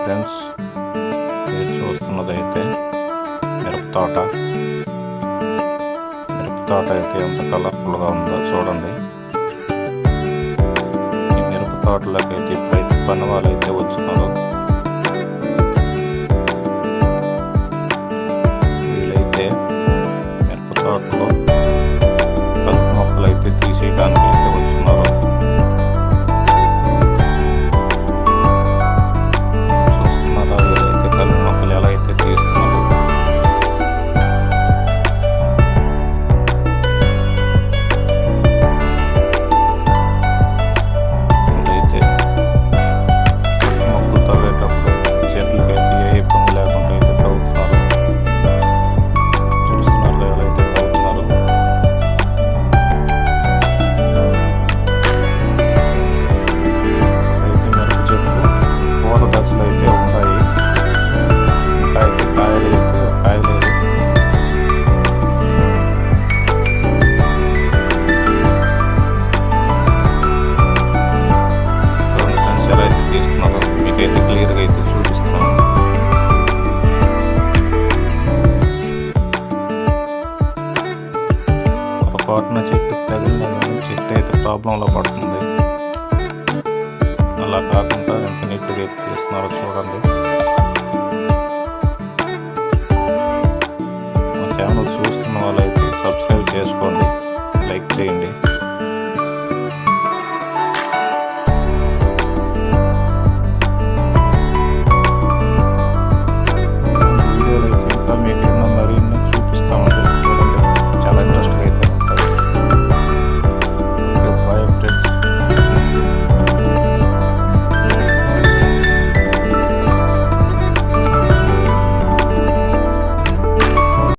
Friends, మీరు చూస్తున్నదైతే మిరప తోట అయితే ఎంత కలర్ఫుల్గా ఉందో చూడండి. ఈ మిరప తోటలోకి అయితే ఇప్పుడైతే పని వాళ్ళు అయితే వచ్చినారు. వీళ్ళైతే మిరప తోటలో కలుపు మొక్కలు అయితే తీసేయడానికి అయితే వచ్చినారు. చూస్తున్నారా వీళ్ళైతే కలుపు మొక్కలు ఎలా అయితే తీస్తున్నారు. మీకైతే క్లియర్గా అయితే చూపిస్తున్నాను. పొరపాటున చెట్టుకు తగిలినా కానీ చెట్టు అయితే ప్రాబ్లంలో పడుతుంది. అలా కాకుండా ఎంత నీట్గా అయితే తీస్తున్నారో చూడండి. మా ఛానల్ చూస్తున్న వాళ్ళైతే సబ్స్క్రైబ్ చేసుకోండి, లైక్ చేయండి.